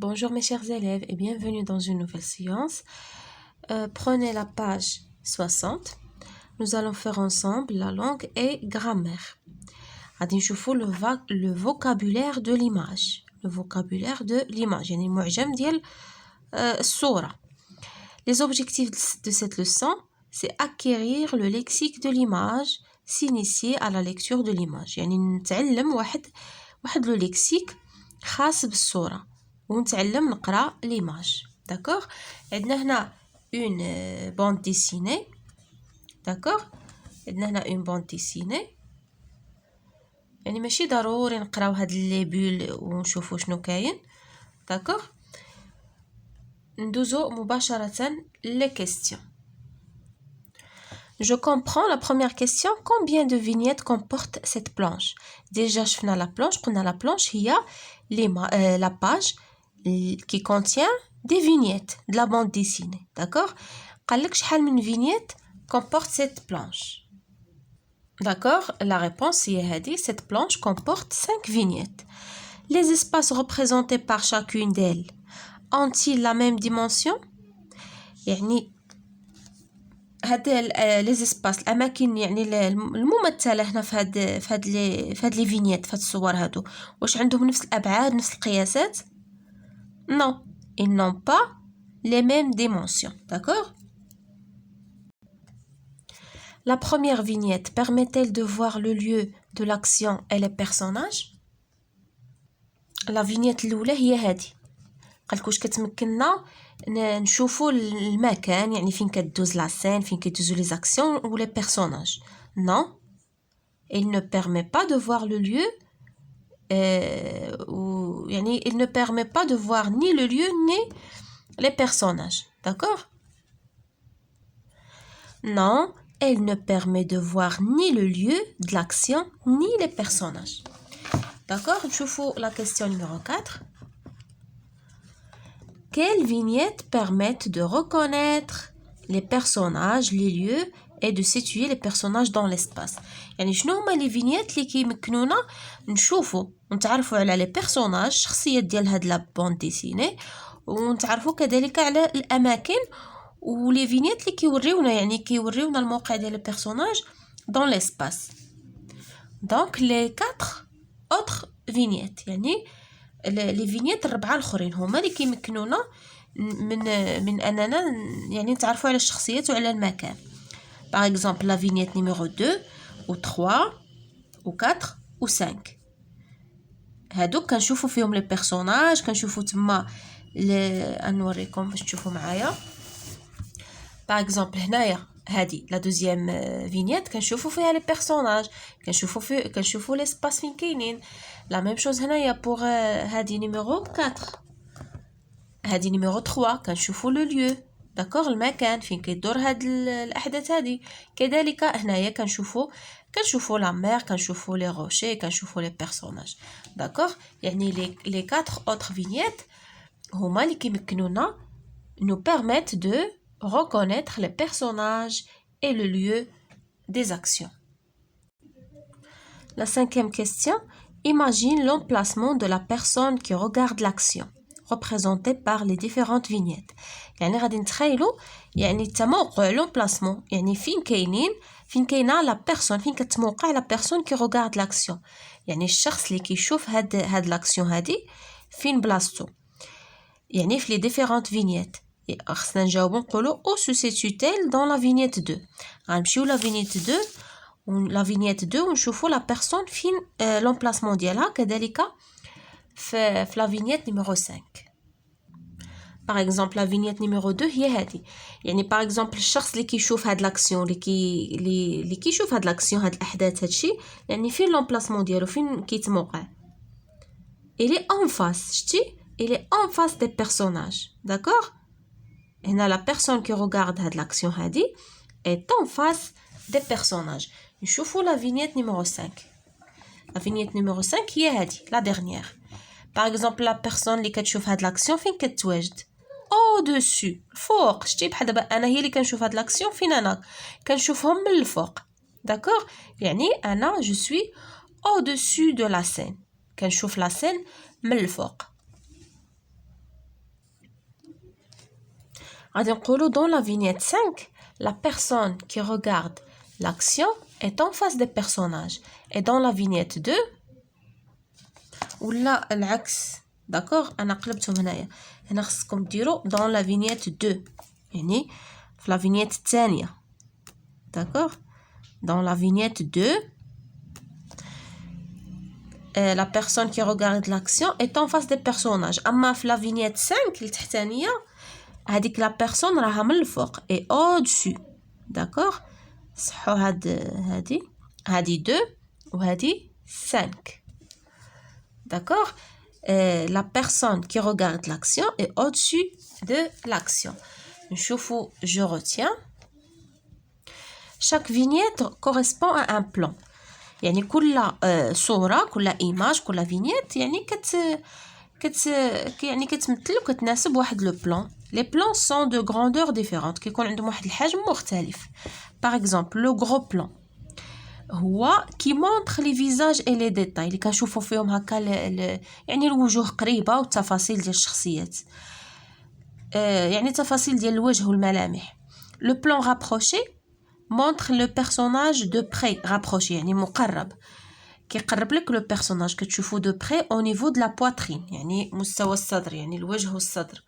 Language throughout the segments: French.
Bonjour mes chers élèves et bienvenue dans une nouvelle séance. Prenez la page 60. Nous allons faire ensemble la langue et grammaire. غادي نشوفوا le vocabulaire de l'image. Le vocabulaire de l'image, يعني المعجم ديال الصورة. Les objectifs de cette leçon, c'est acquérir le lexique de l'image, s'initier à la lecture de l'image. يعني نتعلم واحد le lexique خاص بالصورة. ونتعلم نقرا l'image. D'accord? عندنا هنا une bande dessinée. D'accord? عندنا هنا une bande dessinée. يعني ماشي ضروري نقراو هاد لي بول ونشوفوا شنو كاين. D'accord? ندوزو مباشرة les questions. Je comprends la première question. Combien de vignettes comporte cette planche? Déjà شفنا la planche. قلنا la planche هي la page qui contient des vignettes de la bande dessinée. D'accord? قالك شحال من vignette comporte cette planche. D'accord? La réponse est هذه. Cette planche comporte 5 vignettes. Les espaces représentés par chacune d'elles ont-ils la même dimension? يعني هاد les espaces الاماكن يعني الممثله هنا في هاد لي فينيت في هاد الصور هادو واش عندهم نفس الابعاد نفس القياسات؟ Non, ils n'ont pas les mêmes dimensions. D'accord? La première vignette permet-elle de voir le lieu de l'action et les personnages? La vignette الأولى هي هذه. قالك واش كتمكننا نشوفوا المكان يعني فين كدوز لا سين فين كيدوزو لي زاكسيون ou les personnages. Non, il ne permet pas de voir le lieu ou يعني il ne permet pas de voir ni le lieu ni les personnages. D'accord? Non, elle ne permet de voir ni le lieu de l'action ni les personnages. D'accord? نشوفوا la question numéro 4. Quelles vignettes permettent de reconnaître les personnages, les lieux et de situer les personnages dans l'espace? يعني شنو هما لي فينيت اللي كيمكنونا نشوفوا ونتعرفوا على لي بيرسوناج الشخصيات ديال هاد لا بوند ديسيني ونتعرفوا كذلك على الاماكن ولي فينيت اللي كيوريونا الموقع ديال البيرسوناج dans l'espace. Donc les 4 autres vignettes يعني لي فينيت الربعه الاخرين هما اللي كيمكنونا من اننا يعني نتعرفوا على الشخصيات وعلى المكان. Par exemple la vignette numéro 2 ou 3 ou 4 ou 5. هادوك كنشوفوا فيهم لي بيرسوناج كنشوفوا تما نوريكم باش تشوفوا معايا. Par exemple هنايا هادي لا دوزيام فينيت كنشوفوا فيها لي بيرسوناج كنشوفوا ليسباس فين كاينين. لا ميم شوز هنايا بوغ هادي نيميرو 4 هادي نيميرو 3 كنشوفوا لو ليو. داكوغ المكان فين كيدور هاد الاحداث هادي. كذلك هنايا كنشوفوا لا مير كنشوفوا لي روشي كنشوفوا لي بيرسوناج. داكوغ يعني لي 4 autres vignettes هما اللي كيمكنونا nous permettent de reconnaître les personnages et le lieu des actions. La 5e question. Imagine l'emplacement de la personne qui regarde l'action, représentée par les différentes vignettes. يعني غادي نتخيلوا يعني التموقع l'emplacement يعني فين كاينه لا بيرسون فين كتموقع لا بيرسون qui regarde l'action. يعني الشخص اللي كيشوف هاد لاكسيون هادي فين بلاصتو. يعني في les différentes vignettes. خصنا نجاوبوا نقولوا où se situe-t-elle dans la vignette 2. غنمشيو لا vignette 2 la vignette 2 ونشوفوا la personne فين l'emplacement ديالها كذلك في la vignette numéro 5. par exemple la vignette numéro 2 هي هذه. يعني par exemple الشخص اللي كيشوف هاد لاكسيون اللي كيشوف هاد لاكسيون هاد الاحداث هادشي يعني فين l'emplacement ديالو فين كيتموقع. il est en face شتي il est en face des personnages. d'accord? هنا la personne qui regarde هاد l'action هادي est en face des personnages. نشوفوا la vignette numéro 5. La vignette numéro 5 هي هادي la dernière. Par exemple la personne اللي كتشوف هاد l'action فين كتواجد au-dessus الفوق. شتي بحال دابا انا هي اللي كنشوف هاد l'action فين انا كنشوفهم من الفوق. d'accord يعني انا je suis au-dessus de la scène كنشوف la scène من الفوق. غادي نقولوا dans la vignette 5 la personne qui regarde l'action est en face des personnages et dans la vignette 2 ولا العكس داكوغ انا قلبتهم هنايا هنا خصكم ديروا dans la vignette 2 يعني في la vignette الثانيه داكوغ dans la vignette 2 la personne qui regarde l'action est en face des personnages اما في la vignette 5 التحتانيه هذيك la personne راها من الفوق et au-dessus داكوغ صحوا هذه 2 وهذه 5 d'accord la personne qui regarde l'action est au-dessus de l'action نشوفوا je retiens chaque vignette correspond à un plan يعني كل صورة كل image كل vignette يعني يعني كتمثل وكتناسب واحد لو بلان les plans sont de grandeur différente كيكون عندهم واحد الحجم مختلف par exemple le gros plan هو qui montre les visages et les détails اللي كنشوفوا فيهم هكا يعني الوجوه قريبة والتفاصيل ديال الشخصيات يعني تفاصيل ديال الوجه والملامح le plan rapproché montre le personnage de près rapproché يعني مقرب كيقرب لك لو بيرسوناج كتشوفو دو بري او نيفو دو لا بواترين يعني مستوى الصدر يعني الوجه والصدر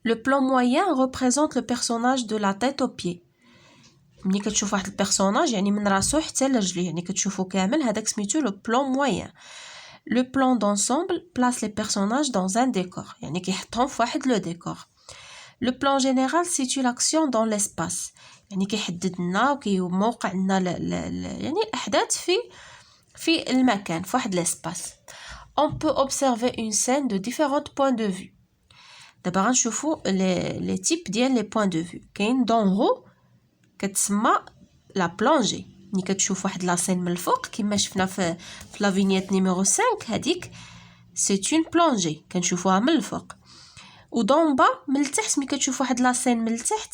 لو بلان موين ريبريزونت لو بيرسوناج دو لا تيت او بيي ملي كتشوف واحد البيرسوناج يعني من راسو حتى لرجليه يعني كتشوفو كامل هذاك سميتو لو بلان موين لو بلان دونسومبل بلاس لي بيرسوناج دون ان ديكور يعني كيحطهم في واحد لو ديكور لو بلان جينيرال سيتو لاكسيون دون لاسباس يعني كيحدد لنا وكيوقع لنا يعني الاحداث في المكان في واحد لاسباس on peut observer une scène de différents points de vue دابا غنشوفوا لي تيب ديال لي بوين دو فيو كاين دون هو كتسمى لا بلونجي ملي كتشوف واحد لا سين من الفوق كما شفنا في لا فينيت نيميرو 5 هذيك سي اون بلونجي كنشوفوها من الفوق ودون با من التحت ملي كتشوف واحد لا سين من التحت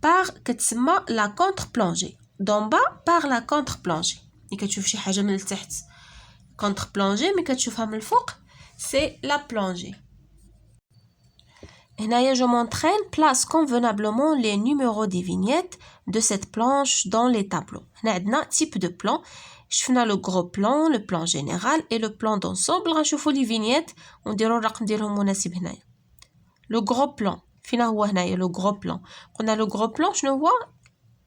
بار كتسمى لا كونتر بلونجي دون با بار لا كونتر بلونجي ملي كتشوف شي حاجه من التحت كونتر بلونجي ملي كتشوفها من الفوق سي لا بلونجي هنايا je m'entraîne place convenablement les numéros des vignettes de cette planche dans les tableaux هنا عندنا type de plan شفنا le gros plan le plan général et le plan d'ensemble غنشوفوا لي vignettes ونديروا الرقم ديالهم مناسب هنايا le gros plan فينا هو هنايا le gros plan قلنا le gros plan شنو هو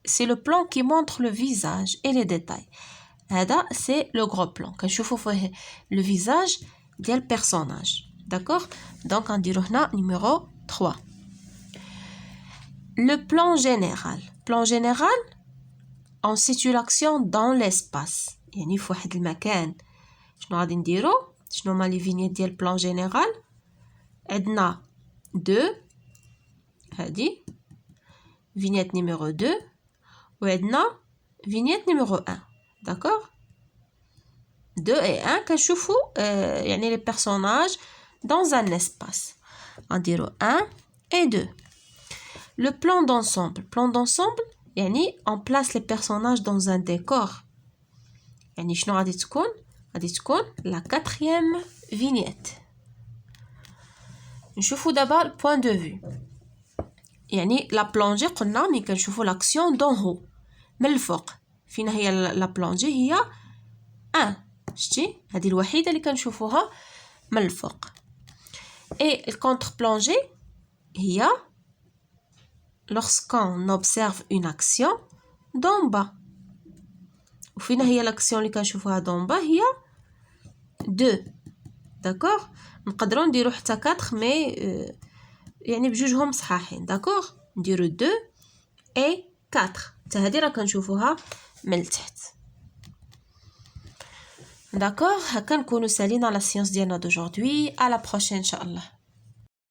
c'est le plan qui montre le visage et les détails هذا c'est le gros plan كنشوفوا فيه le visage ديال personnage d'accord donc غنديروا هنا numéro 3 le plan général on situe l'action dans l'espace يعني في واحد المكان شنو غادي نديرو شنو هما لي فينيت ديال plan général عندنا 2 هادي vignette numéro 2 وعندنا vignette numéro 1 d'accord 2 et 1 كنشوفوا يعني les personnages dans un espace غنديرو 1 et 2 le plan d'ensemble يعني on place les personnages dans un décor يعني شنو غادي تكون la 4e vignette نشوفوا دابا البوين دو فيو يعني لا بلونجي قلنا ملي كنشوفوا لاكسيون دون هو من الفوق فينا هي لا بلونجي هي 1 شتي هذه الوحيده اللي كنشوفوها من الفوق et le contre-plongée هي lorsqu'on observe une action d'en bas وفينا هي l'action اللي كنشوفوها d'en bas هي 2 d'accord نقدروا نديروا حتى 4 مي يعني بجوجهم صحاحين d'accord نديروا 2 et 4 حتى هذه راه كنشوفوها من التحت d'accord هكا نكونوا سالينا لا سيونس ديالنا d'aujourd'hui à la prochaine ان شاء الله